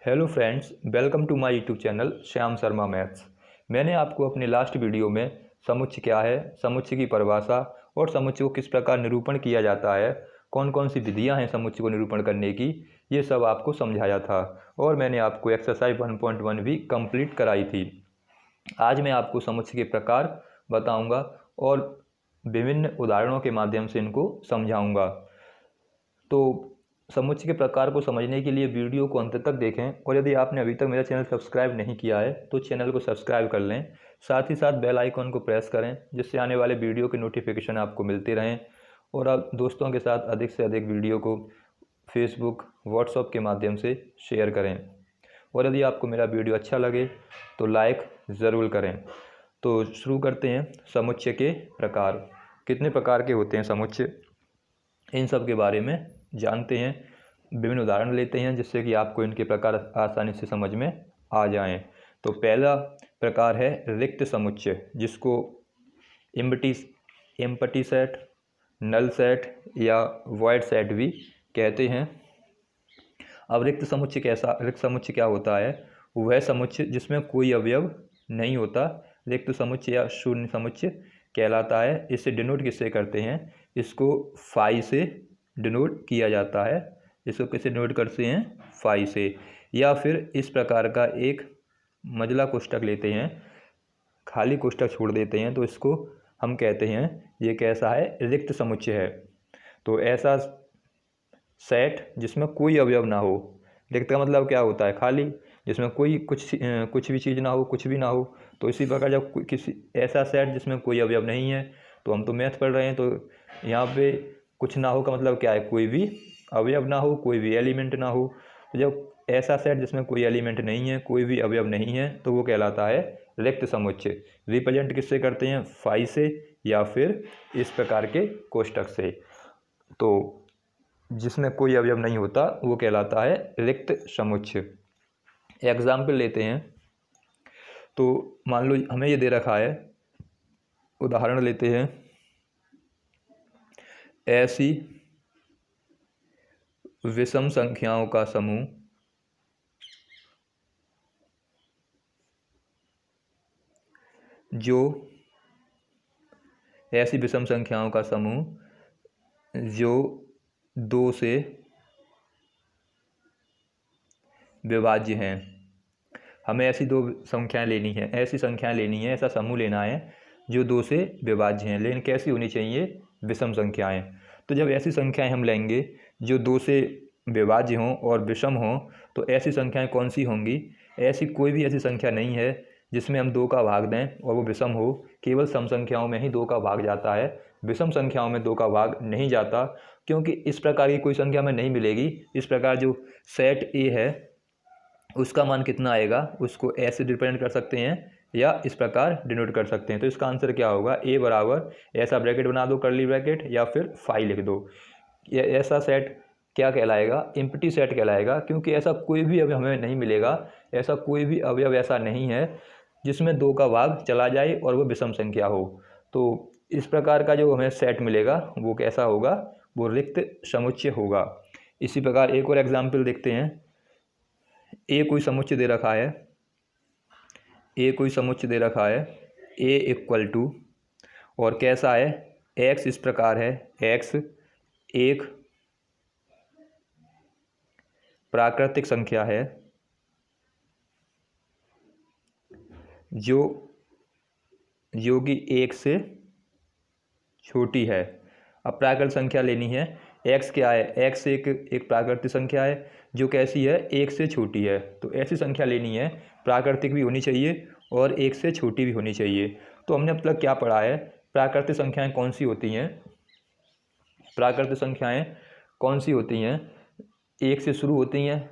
Hello friends, welcome to my YouTube channel Shyam Sharma maths. मैंने आपको अपने लास्ट वीडियो में समुच्चय क्या है, समुच्चय की परिभाषा और समुच्चय को किस प्रकार निरूपण किया जाता है, कौन कौन सी विधियां हैं समुच्चय को निरूपण करने की, ये सब आपको समझाया था और मैंने आपको एक्सरसाइज 1.1 भी कंप्लीट कराई थी। आज मैं आपको समुच्चय के प्रकार बताऊँगा और विभिन्न उदाहरणों के माध्यम से इनको समझाऊँगा। तो समुच्चय के प्रकार को समझने के लिए वीडियो को अंत तक देखें और यदि आपने अभी तक मेरा चैनल सब्सक्राइब नहीं किया है तो चैनल को सब्सक्राइब कर लें। साथ ही साथ बेल आइकन को प्रेस करें जिससे आने वाले वीडियो के नोटिफिकेशन आपको मिलते रहें और आप दोस्तों के साथ अधिक से अधिक वीडियो को फेसबुक, व्हाट्सएप के माध्यम से शेयर करें। और यदि आपको मेरा वीडियो अच्छा लगे तो लाइक ज़रूर करें। तो शुरू करते हैं। समुच्चय के प्रकार कितने प्रकार के होते हैं समुच्चय, इन सब के बारे में जानते हैं। विभिन्न उदाहरण लेते हैं जिससे कि आपको इनके प्रकार आसानी से समझ में आ जाएं। तो पहला प्रकार है रिक्त समुच्चय, जिसको एम्प्टी सेट, नल सेट या वॉइड सेट भी कहते हैं। अब रिक्त समुच्चय क्या होता है? वह समुच्चय जिसमें कोई अवयव नहीं होता रिक्त समुच्चय या शून्य समुच्चय कहलाता है। इसे डिनोट किससे करते हैं? इसको फाई से डिनोट किया जाता है। इसको किससे डिनोट करते हैं? फाई से। या फिर इस प्रकार का एक मजला कोष्ठक लेते हैं, खाली कोष्ठक छोड़ देते हैं, तो इसको हम कहते हैं ये कैसा है? रिक्त समुच्चय है। तो ऐसा सेट जिसमें कोई अवयव ना हो। रिक्त का मतलब क्या होता है? खाली, जिसमें कोई कुछ भी चीज़ ना हो, कुछ भी ना हो। तो इसी प्रकार जब किसी ऐसा सेट जिसमें कोई अवयव नहीं है, तो हम तो मैथ पढ़ रहे हैं, तो यहाँ पे कुछ ना हो का मतलब क्या है? कोई भी अवयव ना हो, कोई भी एलिमेंट ना हो। तो जब ऐसा सेट जिसमें कोई एलिमेंट नहीं है, कोई भी अवयव नहीं है, तो वो कहलाता है रिक्त समुच्चय। रिप्रेजेंट किससे करते हैं? फाई से या फिर इस प्रकार के कोष्ठक से। तो जिसमें कोई अवयव नहीं होता वो कहलाता है रिक्त समुच्चय। एग्जाम्पल लेते हैं। तो मान लो हमें ये दे रखा है, उदाहरण लेते हैं। ऐसी विषम संख्याओं का समूह ऐसी विषम संख्याओं का समूह जो 2 से विभाज्य हैं। हमें ऐसी दो संख्याएं लेनी है, ऐसी संख्याएं लेनी है, ऐसा समूह लेना है जो 2 से विभाज्य हैं। लेकिन कैसी होनी चाहिए? विषम संख्याएं। तो जब ऐसी संख्याएं हम लेंगे जो 2 से विभाज्य हों और विषम हों, तो ऐसी संख्याएं कौन सी होंगी? ऐसी कोई भी ऐसी संख्या नहीं है जिसमें हम 2 का भाग दें और वो विषम हो। केवल सम संख्याओं में ही 2 का भाग जाता है, विषम संख्याओं में 2 का भाग नहीं जाता, क्योंकि इस प्रकार की कोई संख्या हमें नहीं मिलेगी। इस प्रकार जो सेट ए है उसका मान कितना आएगा, उसको ऐसे रिप्रेजेंट कर सकते हैं या इस प्रकार डिनोट कर सकते हैं। तो इसका आंसर क्या होगा? ए बराबर ऐसा ब्रैकेट बना दो, कर्ली ब्रैकेट, या फिर फाई लिख दो। ऐसा सेट क्या कहलाएगा? एम्प्टी सेट कहलाएगा, क्योंकि ऐसा कोई भी अवयव हमें नहीं मिलेगा। ऐसा कोई भी अवयव ऐसा नहीं है जिसमें 2 का भाग चला जाए और वो विषम संख्या हो। तो इस प्रकार का जो हमें सेट मिलेगा वो कैसा होगा? वो रिक्त समुच्चय होगा। इसी प्रकार एक और एग्जाम्पल देखते हैं। ए कोई समुच्चय दे रखा है, ए इक्वल टू, और कैसा है? एक्स इस प्रकार है। एक्स एक प्राकृतिक संख्या है जो कि 1 से छोटी है। अब प्राकृतिक संख्या लेनी है। एक्स क्या है? एक्स एक प्राकृतिक संख्या है जो कैसी है? 1 से छोटी है। तो ऐसी संख्या लेनी है, प्राकृतिक भी होनी चाहिए और 1 से छोटी भी होनी चाहिए। तो हमने अब तक क्या पढ़ा है? प्राकृतिक संख्याएं कौन सी होती हैं? प्राकृतिक संख्याएं कौन सी होती हैं? 1 से शुरू होती हैं।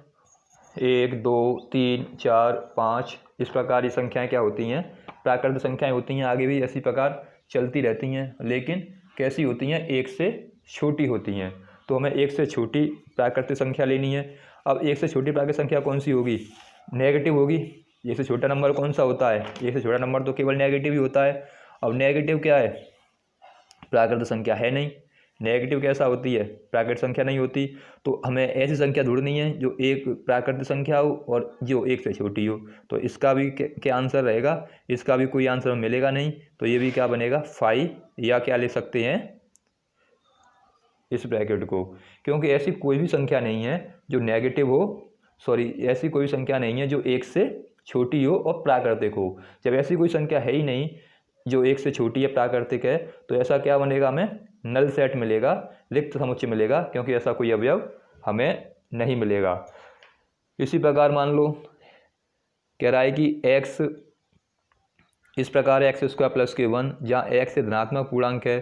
1, 2, 3, 4, 5 इस प्रकार ये संख्याएं क्या होती हैं? प्राकृतिक संख्याएं होती हैं। आगे भी इसी प्रकार चलती रहती हैं, लेकिन कैसी होती हैं? 1 से छोटी होती हैं। तो हमें 1 से छोटी प्राकृतिक संख्या लेनी है। अब 1 से छोटी प्राकृतिक संख्या कौन सी होगी? नेगेटिव होगी। 1 से छोटा नंबर कौन सा होता है? 1 से छोटा नंबर तो केवल नेगेटिव ही होता है। अब नेगेटिव क्या है? प्राकृतिक संख्या है नहीं। नेगेटिव कैसा होती है, प्राकृतिक संख्या नहीं होती। तो हमें ऐसी संख्या ढूंढनी है जो एक प्राकृतिक संख्या हो और जो एक से छोटी हो। तो इसका भी क्या आंसर रहेगा, इसका भी कोई आंसर मिलेगा नहीं। तो ये भी क्या बनेगा 5, या क्या ले सकते हैं इस ब्रैकेट को, क्योंकि ऐसी कोई भी संख्या नहीं है जो नेगेटिव हो, सॉरी ऐसी कोई संख्या नहीं है जो एक से छोटी हो और प्राकृतिक हो। जब ऐसी कोई संख्या है ही नहीं जो एक से छोटी है प्राकृतिक है, तो ऐसा क्या बनेगा, हमें नल सेट मिलेगा, रिक्त समुच्चय मिलेगा, क्योंकि ऐसा कोई अवयव हमें नहीं मिलेगा। इसी प्रकार मान लो कह रहा है कि x इस प्रकार x स्क्वायर प्लस के 1, जहाँ x से धनात्मक पूर्णांक है।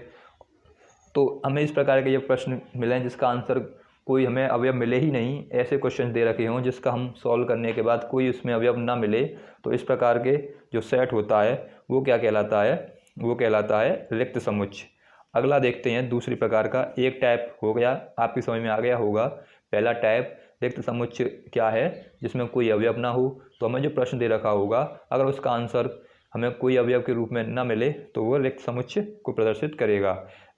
तो हमें इस प्रकार के ये प्रश्न मिले हैं जिसका आंसर कोई हमें अवयव मिले ही नहीं, ऐसे क्वेश्चन दे रखे हों जिसका हम सॉल्व करने के बाद कोई उसमें अवयव ना मिले। तो इस प्रकार के जो सेट होता है वो क्या कहलाता है, वो कहलाता है रिक्त समुच्चय। अगला देखते हैं दूसरी प्रकार का। एक टाइप हो गया, आपकी समझ में आ गया होगा। पहला टाइप रिक्त समुच्चय क्या है, जिसमें कोई अवयव ना हो। तो हमें जो प्रश्न दे रखा होगा अगर उसका आंसर हमें कोई अवयव के रूप में ना मिले तो वो रिक्त समुच्चय को प्रदर्शित करेगा।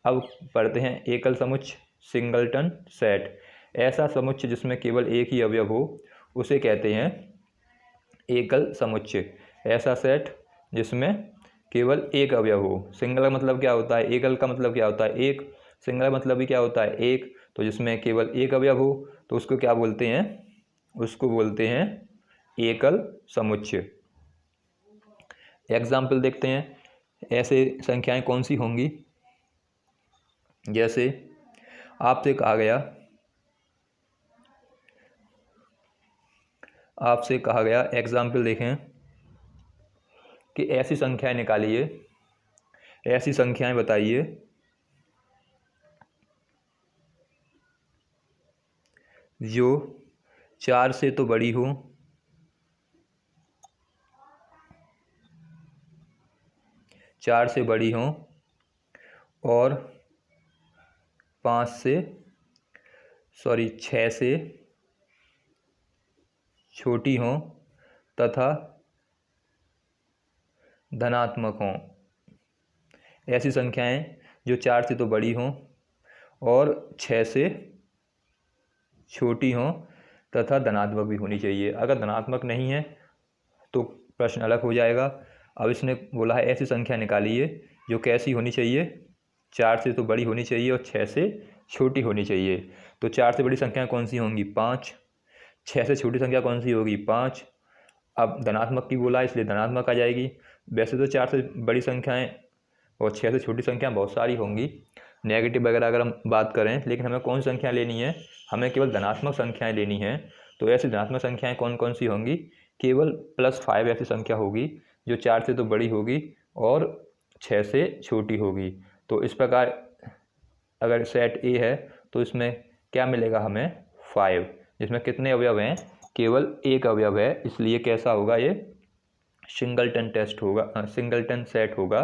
अब पढ़ते हैं एकल समुच्चय, सिंगलटन सेट। ऐसा समुच्चय जिसमें केवल एक ही अवयव हो उसे कहते हैं एकल समुच्चय। ऐसा सेट जिसमें केवल एक अवयव हो। सिंगल का मतलब क्या होता है, एकल का मतलब क्या होता है एक, सिंगल का मतलब भी क्या होता है एक। तो जिसमें केवल एक अवयव हो तो उसको क्या बोलते हैं, उसको बोलते हैं एकल समुच्चय। एग्जाम्पल देखते हैं ऐसे संख्याएं कौन सी होंगी। जैसे आपसे कहा गया एग्जाम्पल देखें कि ऐसी संख्याएं निकालिए, ऐसी संख्याएं बताइए जो 4 से तो बड़ी हो, 4 से बड़ी हो और 6 से छोटी हों तथा धनात्मक हों। ऐसी संख्याएं जो 4 से तो बड़ी हों और 6 से छोटी हों तथा धनात्मक भी होनी चाहिए। अगर धनात्मक नहीं है तो प्रश्न अलग हो जाएगा। अब इसने बोला है ऐसी संख्या निकालिए जो कैसी होनी चाहिए, 4 से तो बड़ी होनी चाहिए और 6 से छोटी होनी चाहिए। तो 4 से बड़ी संख्या कौन सी होंगी 5, 6 से छोटी संख्या कौन सी होगी 5। अब धनात्मक की बोला इसलिए धनात्मक आ जाएगी। वैसे तो 4 से बड़ी संख्याएं और 6 से छोटी संख्याएं बहुत सारी होंगी, नेगेटिव वगैरह अगर हम बात करें, लेकिन हमें कौन सी संख्या लेनी है, हमें केवल धनात्मक संख्याएं लेनी है। तो ऐसी धनात्मक संख्याएं कौन कौन सी होंगी, केवल +5 ऐसी संख्या होगी जो 4 से तो बड़ी होगी और 6 से छोटी होगी। तो इस प्रकार अगर सेट ए है तो इसमें क्या मिलेगा हमें 5, जिसमें कितने अवयव हैं, केवल एक अवयव है, इसलिए कैसा होगा ये सिंगलटन टेस्ट होगा, सिंगलटन सेट होगा,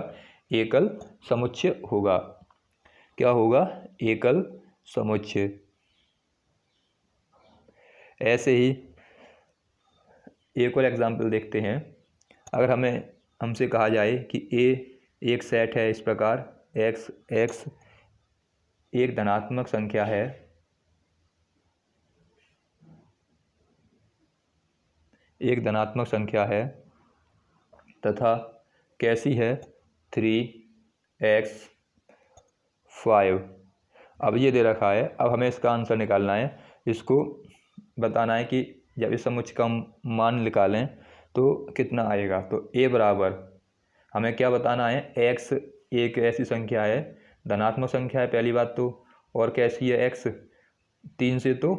एकल समुच्चय होगा। क्या होगा, एकल समुच्चय। ऐसे ही एक और एग्जाम्पल देखते हैं। अगर हमसे कहा जाए कि ए एक सेट है इस प्रकार x एक धनात्मक संख्या है, एक धनात्मक संख्या है तथा कैसी है 3x 5। अब ये दे रखा है, अब हमें इसका आंसर निकालना है। इसको बताना है कि जब इस समुच्चय का मान निकालें तो कितना आएगा। तो a बराबर हमें क्या बताना है, x एक ऐसी संख्या है, धनात्मक संख्या है पहली बात तो, और कैसी है x 3 से तो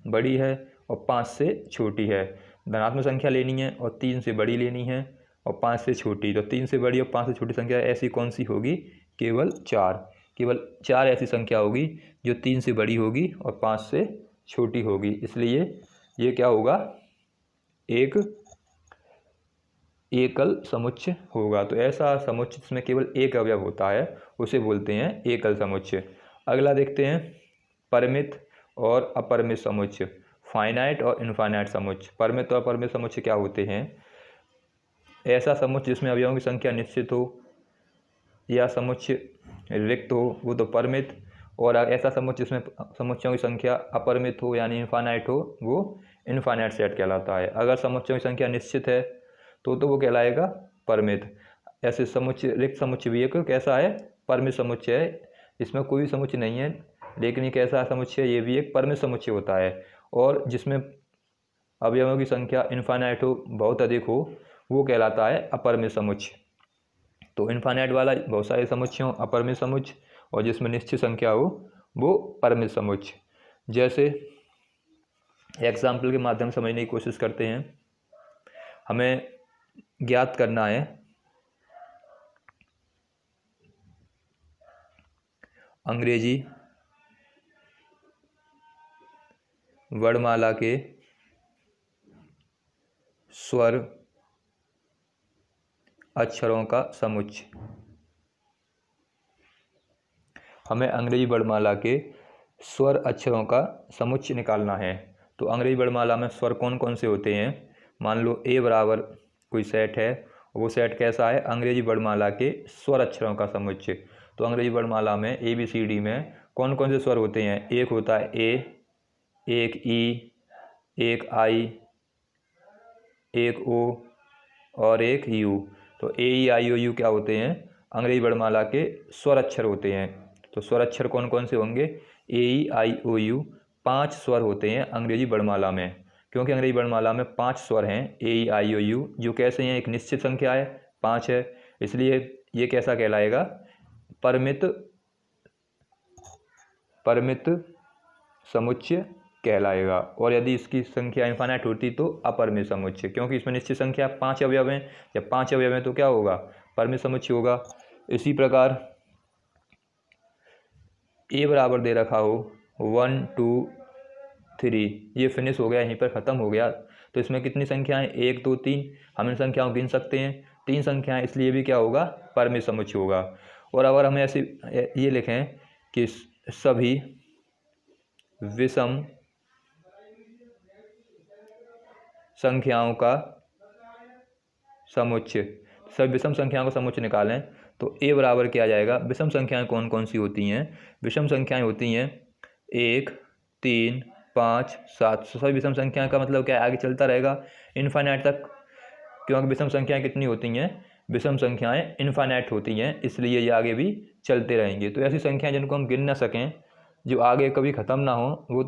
बड़ी है और 5 से छोटी है। धनात्मक संख्या लेनी है और 3 से बड़ी लेनी है और 5 से छोटी। तो 3 से बड़ी और 5 से छोटी संख्या ऐसी कौन सी होगी, केवल 4 ऐसी संख्या होगी जो 3 से बड़ी होगी और 5 से छोटी होगी। इसलिए ये क्या होगा, एक एकल समुच्चय होगा। तो ऐसा समुच्चय जिसमें केवल एक अवयव होता है उसे बोलते हैं एकल समुच्चय। अगला देखते हैं परिमित और अपरिमित समुच्चय, फाइनाइट और इनफाइनाइट समुच्चय। परिमित और अपरिमित समुच्चय क्या होते हैं, ऐसा समुच्चय जिसमें अवयवों की संख्या निश्चित हो या समुच्चय रिक्त हो वो तो परिमित, और ऐसा समुच्चय जिसमें समुच्चयों की संख्या अपरिमित हो यानी इनफाइनाइट हो वो इनफाइनाइट सेट कहलाता है। अगर समुच्चयों की संख्या निश्चित है तो वो कहलाएगा परिमित। ऐसे समुच्चय रिक्त समुच्चय भी एक कैसा है, परिमित समुच्चय है, इसमें कोई भी समुच्चय नहीं है लेकिन ये कैसा समुच्चय, ये भी एक परिमित समुच्चय होता है। और जिसमें अवयवों की संख्या इनफाइनाइट हो, बहुत अधिक हो, वो कहलाता है अपरिमित समुच्चय। तो इनफाइनाइट वाला बहुत सारे समुच्चय हो अपरिमित समुच्चय, और जिसमें निश्चित संख्या हो वो परिमित समुच्चय। जैसे एग्जाम्पल के माध्यम से समझने की कोशिश करते हैं। हमें ज्ञात करना है अंग्रेजी वर्णमाला के स्वर अक्षरों का समुच्चय। हमें अंग्रेजी वर्णमाला के स्वर अक्षरों का समुच्चय निकालना है। तो अंग्रेजी वर्णमाला में स्वर कौन कौन से होते हैं, मान लो ए बराबर कोई सेट है, वो सेट कैसा है, अंग्रेजी वर्णमाला के स्वर अक्षरों का समुच्चय। तो अंग्रेजी वर्णमाला में ABCD में कौन कौन से स्वर होते हैं, एक होता है ए, एक ई, एक आई, एक ओ और एक यू। तो AEIOU क्या होते हैं, अंग्रेजी वर्णमाला के स्वर अक्षर होते हैं। तो स्वर अक्षर कौन कौन से होंगे, AEIOU 5 स्वर होते हैं अंग्रेजी वर्णमाला में, क्योंकि अंग्रेजी वर्णमाला में 5 स्वर हैं AEIOU, जो कैसे हैं, एक निश्चित संख्या है 5 है, इसलिए ये कैसा कहलाएगा, परिमित समुच्चय कहलाएगा। और यदि इसकी संख्या इनफाइनाइट होती तो अपरिमित समुच्चय, क्योंकि इसमें निश्चित संख्या 5 अवयव हैं, जब 5 अवयव हैं तो क्या होगा, परिमित समुच्चय होगा। इसी प्रकार ए बराबर दे रखा हो 1 2 3, ये फिनिश हो गया, यहीं पर ख़त्म हो गया। तो इसमें कितनी संख्याएं, 1 2 3, हम इन संख्याओं को गिन सकते हैं, 3 संख्याएं, इसलिए भी क्या होगा, परिमित समुच्चय होगा। और अगर हमें ऐसे ये लिखें कि सभी विषम संख्याओं का समुच्चय, सभी विषम संख्याओं का समुच्चय निकालें, तो ए बराबर क्या आ जाएगा, विषम संख्याएं कौन कौन सी होती हैं, विषम संख्याएं होती हैं 1 3 5 7। सभी विषम संख्याएं का मतलब क्या है, आगे चलता रहेगा इनफाइनाइट तक, क्योंकि विषम संख्याएं कितनी होती हैं, विषम संख्याएं इनफाइनाइट होती हैं, इसलिए ये आगे भी चलते रहेंगे। तो ऐसी संख्याएं जिनको हम गिन ना सकें, जो आगे कभी ख़त्म ना हो, वो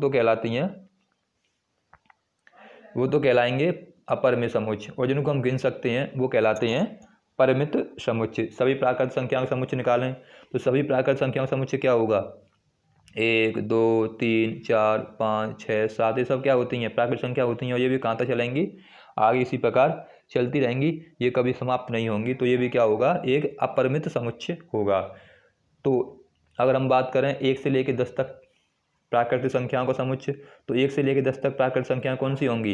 तो कहलाएंगे अपरिमित समुच्चय, और जिनको हम गिन सकते हैं वो कहलाते हैं परिमित समुच्चय। सभी प्राकृत संख्याओं का समुच्चय निकालें, तो सभी प्राकृत संख्याओं का समुच्चय क्या होगा, 1 2 3 4 5 6 7, ये सब क्या होती हैं, प्राकृत संख्या होती हैं, और ये भी कहाँ तक चलेंगी, आगे इसी प्रकार चलती रहेंगी, ये कभी समाप्त नहीं होंगी। तो ये भी क्या होगा, एक अपरिमित समुच्चय होगा। तो अगर हम बात करें 1 से लेकर 10 तक प्राकृतिक संख्याओं का समुच्चय, तो 1 से लेकर 10 तक प्राकृतिक संख्याएं कौन सी होंगी,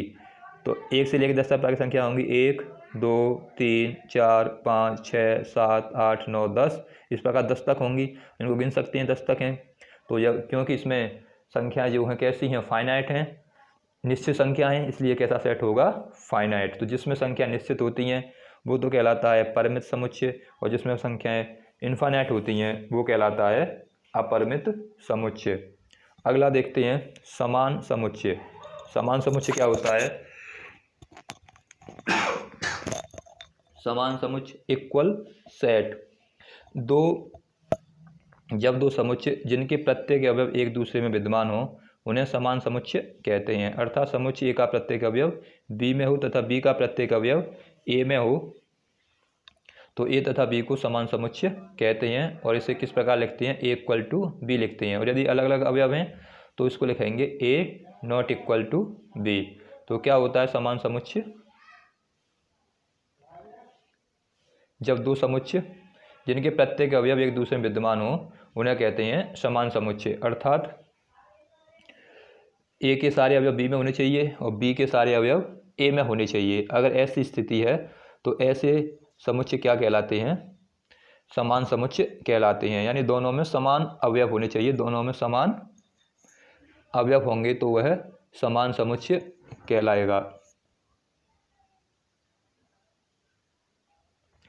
तो 1 से लेकर 10 तक प्राकृतिक संख्या होंगी 1 2 3 4 5 6 7 8 9 10, इस प्रकार 10 तक होंगी, इनको गिन सकते हैं, 10 तक हैं। तो यह क्योंकि इसमें संख्या जो हैं कैसी हैं, फाइनाइट हैं, निश्चित संख्या हैं, इसलिए कैसा सेट होगा, फाइनाइट। तो जिसमें संख्या निश्चित होती हैं वो तो कहलाता है परिमित समुच्चय, और जिसमें संख्याएं इनफाइनाइट होती हैं वो कहलाता है अपरिमित समुच्चय। अगला देखते हैं समान समुच्चय। समान समुच्चय क्या होता है, समान समुच्चय इक्वल सेट, जब दो समुच्चय जिनके प्रत्येक अवयव एक दूसरे में विद्यमान हो उन्हें समान समुच्चय कहते हैं। अर्थात समुच्चय ए का प्रत्येक अवयव बी में हो तथा बी का प्रत्येक अवयव ए में हो तो ए तथा बी को समान समुच्चय कहते हैं। और इसे किस प्रकार लिखते हैं, ए इक्वल टू बी लिखते हैं। और यदि अलग अलग अवयव हैं तो इसको लिखेंगे ए नॉट इक्वल टू बी। तो क्या होता है समान समुच्चय, जब दो समुच्चय जिनके प्रत्येक अवयव एक दूसरे में विद्यमान हो उन्हें कहते हैं समान समुच्चय। अर्थात ए के सारे अवयव बी में होने चाहिए और बी के सारे अवयव ए में होने चाहिए। अगर ऐसी स्थिति है तो ऐसे समुच्चय क्या कहलाते हैं, समान समुच्चय कहलाते हैं। यानी दोनों में समान अवयव होने चाहिए, दोनों में समान अवयव होंगे तो वह समान समुच्चय कहलाएगा।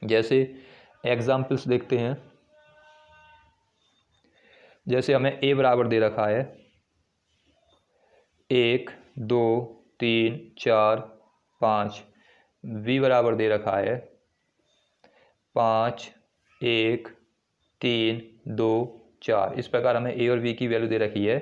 जैसे एग्जाम्पल्स देखते हैं, जैसे हमें ए बराबर दे रखा है 1 2 3 4 5, बी बराबर दे रखा है 5 1 3 2 4। इस प्रकार हमें ए और बी की वैल्यू दे रखी है,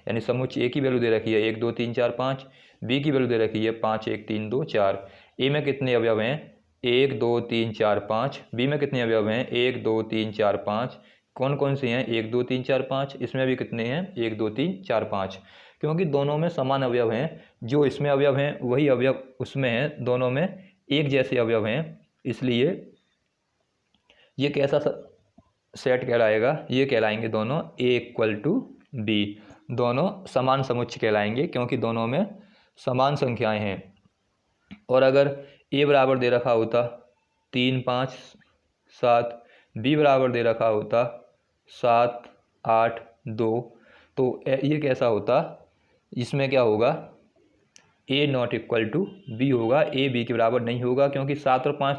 यानी समुच्चय ए की वैल्यू दे रखी है 1 2 3 4 5, बी की वैल्यू दे रखी है 5 1 3 2 4। ए में कितने अवयव हैं 1 2 3 4 5, बी में कितने अवयव हैं 1 2 3 4 5। कौन कौन से हैं 1 2 3 4 5, इसमें भी कितने हैं 1 2 3 4 5, क्योंकि दोनों में समान अवयव हैं। जो इसमें अवयव हैं वही अवयव उसमें हैं, दोनों में एक जैसे अवयव हैं, इसलिए ये कैसा सेट कहलाएगा, ये कहलाएंगे दोनों ए इक्वल टू बी, दोनों समान समुच्चय कहलाएंगे क्योंकि दोनों में समान संख्याएं हैं। और अगर ए बराबर दे रखा होता 3 5 7, बी बराबर दे रखा होता 7 8 2, तो ये कैसा होता, इसमें क्या होगा ए नॉट इक्वल टू बी होगा, ए बी के बराबर नहीं होगा, क्योंकि 7 और 5,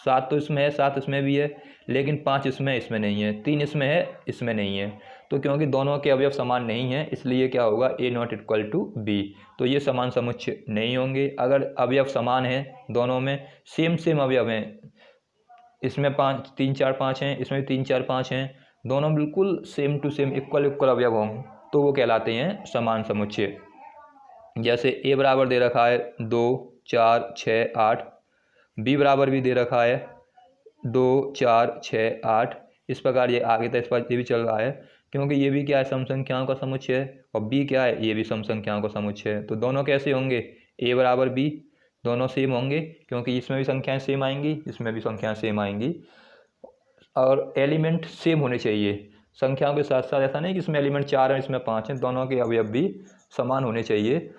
7 तो इसमें है 7 इसमें भी है, लेकिन 5 इसमें नहीं है, 3 इसमें है इसमें नहीं है। तो क्योंकि दोनों के अवयव समान नहीं हैं इसलिए क्या होगा ए नॉट इक्वल टू बी, तो ये समान समुच्चय नहीं होंगे। अगर अवयव समान हैं दोनों में, सेम अवयव हैं, इसमें 5 3 4 5 हैं, इसमें 3 4 5 हैं, दोनों बिल्कुल सेम टू सेम इक्वल अवयव हों तो वो कहलाते हैं समान समुच्चय। जैसे ए बराबर दे रखा है 2 4 6 8, बी बराबर भी दे रखा है 2 4 6 8। इस प्रकार ये आगे तक इस पर ये भी चल रहा है, क्योंकि ये भी क्या है सम संख्याओं का समुच्चय है और बी क्या है ये भी सम संख्याओं का समुच्चय है। तो दोनों कैसे होंगे ए बराबर बी, दोनों सेम होंगे क्योंकि इसमें भी संख्याएं सेम आएंगी इसमें भी संख्याएं सेम आएंगी, और एलिमेंट सेम होने चाहिए संख्याओं के साथ साथ। ऐसा नहीं कि इसमें एलिमेंट 4 हैं इसमें 5 हैं, दोनों के अवयव भी समान होने चाहिए।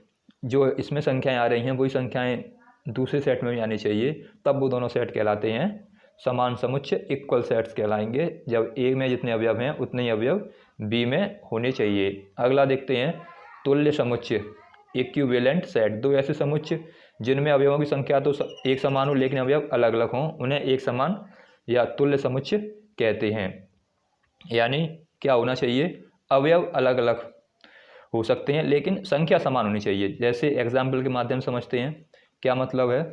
जो इसमें संख्याएं आ रही हैं वही संख्याएं दूसरे सेट में भी आनी चाहिए, तब वो दोनों सेट कहलाते हैं समान समुच्चय, इक्वल सेट्स कहलाएंगे। जब ए में जितने अवयव हैं उतने ही अवयव बी में होने चाहिए। अगला देखते हैं तुल्य समुच्चय, इक्विवेलेंट सेट। दो ऐसे समुच्चय जिनमें अवयवों की संख्या तो एक समान हो लेकिन अवयव अलग अलग हों, उन्हें एक समान या तुल्य समुच्चय कहते हैं। यानी क्या होना चाहिए, अवयव अलग अलग हो सकते हैं लेकिन संख्या समान होनी चाहिए। जैसे एग्जाम्पल के माध्यम से समझते हैं क्या मतलब है।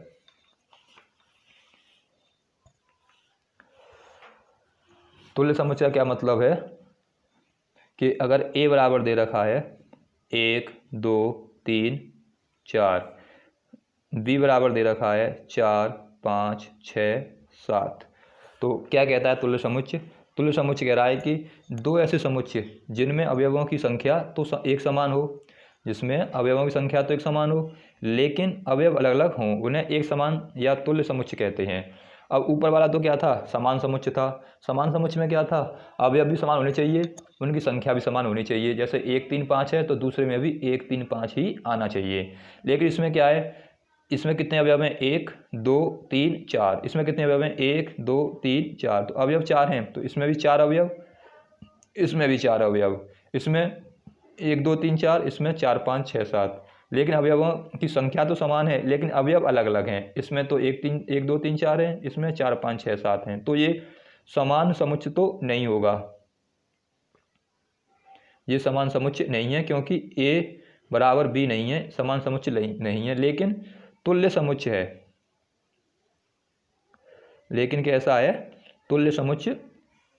तुल्य समुच्चय का क्या मतलब है कि अगर ए बराबर दे रखा है 1 2 3 4, बी बराबर दे रखा है 4 5 6 7, तो क्या कहता है तुल्य समुच्चय। तुल्य समुच्चय कह रहा है कि दो ऐसे समुच्चय जिनमें अवयवों की संख्या तो एक समान हो, जिसमें अवयवों की संख्या तो एक समान हो लेकिन अवयव अलग अलग हों, उन्हें एक समान या तुल्य समुच्चय कहते हैं। अब ऊपर वाला तो क्या था, समान समुच्चय था। समान समुच्चय में क्या था, अवयव भी समान होने चाहिए, उनकी संख्या भी समान होनी चाहिए। जैसे 1 3 5 है तो दूसरे में भी 1 3 5 ही आना चाहिए। लेकिन इसमें क्या है, इसमें कितने अवयव हैं 1 2 3 4, इसमें कितने अवयव हैं 1 2 3 4, तो अवयव 4 हैं तो इसमें भी 4 अवयव, इसमें भी 4 अवयव, इसमें 1 2 3 4, इसमें 4 5 6 7, लेकिन अवयवों की संख्या तो समान है लेकिन अवयव अलग अलग हैं। इसमें तो 1 2 3 4 है, इसमें 4 5 6 7 हैं, तो ये समान समुच्चय तो नहीं होगा, ये समान समुच्चय नहीं है क्योंकि ए बराबर बी नहीं है, समान समुच्चय नहीं है, लेकिन तुल्य समुच्चय है। लेकिन कैसा है, तुल्य समुच्चय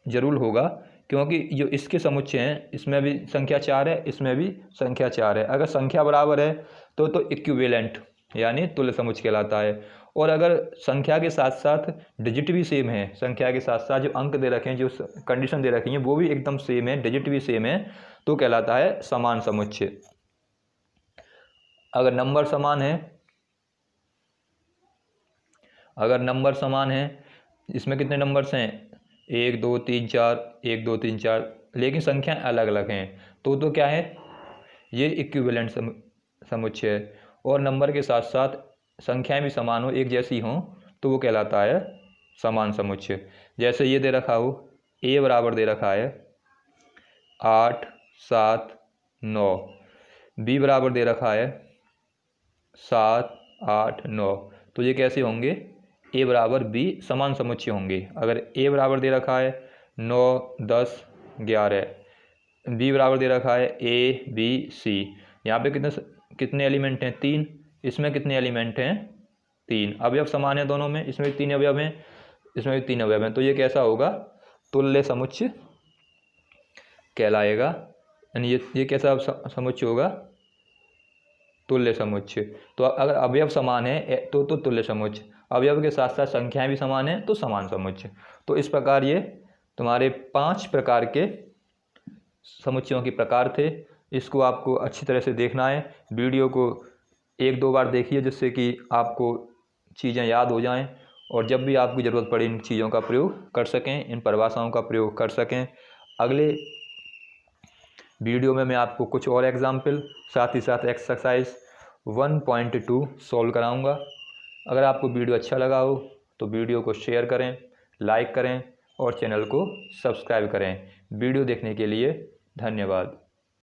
जरूर होगा क्योंकि जो इसके समुच्चय हैं इसमें भी संख्या 4 है इसमें भी संख्या 4 है। अगर संख्या बराबर है तो इक्विवेलेंट यानी तुल्य समुच्चय कहलाता है। और अगर संख्या के साथ साथ डिजिट भी सेम है, संख्या के साथ साथ जो अंक दे रखे हैं, जो कंडीशन दे रखी हैं वो भी एकदम सेम है, डिजिट भी सेम है, तो कहलाता है समान समुच्चय। अगर नंबर समान है, अगर नंबर समान है, इसमें कितने नंबर्स हैं 1 2 3 4 1 2 3 4, लेकिन संख्याएं अलग अलग हैं तो क्या है, ये इक्विवेलेंट समुच्चय है। और नंबर के साथ साथ संख्याएं भी समान हो, एक जैसी हों, तो वो कहलाता है समान समुच्चय। जैसे ये दे रखा हो, ए बराबर दे रखा है 8 7 9, बी बराबर दे रखा है 7 8 9, तो ये कैसे होंगे, ए बराबर बी समान समुच्चय होंगे। अगर ए बराबर दे रखा है 9 10 11, बी बराबर दे रखा है ए बी सी। यहाँ पे कितने एलिमेंट हैं? 3। इसमें कितने एलिमेंट हैं? 3। अवयव समान है दोनों में, इसमें भी 3 अवयव हैं, इसमें भी 3 अवयव हैं। तो ये कैसा होगा? तुल्य समुच्चय कहलाएगा। यानी ये कैसा समुच्चय होगा? तुल्य समुच्चय। तो अगर अवयव समान है तो तुल्य समुच्चय, अवयव के साथ साथ संख्याएं भी समान है तो समान समुच्चय। तो इस प्रकार ये तुम्हारे 5 प्रकार के समुच्चयों के प्रकार थे। इसको आपको अच्छी तरह से देखना है, वीडियो को 1-2 बार देखिए जिससे कि आपको चीज़ें याद हो जाएं और जब भी आपकी ज़रूरत पड़े इन चीज़ों का प्रयोग कर सकें, इन परिभाषाओं का प्रयोग कर सकें। अगले वीडियो में मैं आपको कुछ और एग्जाम्पल साथ ही साथ एक्सरसाइज 1.2 सॉल्व कराऊंगा। अगर आपको वीडियो अच्छा लगा हो तो वीडियो को शेयर करें, लाइक करें और चैनल को सब्सक्राइब करें। वीडियो देखने के लिए धन्यवाद।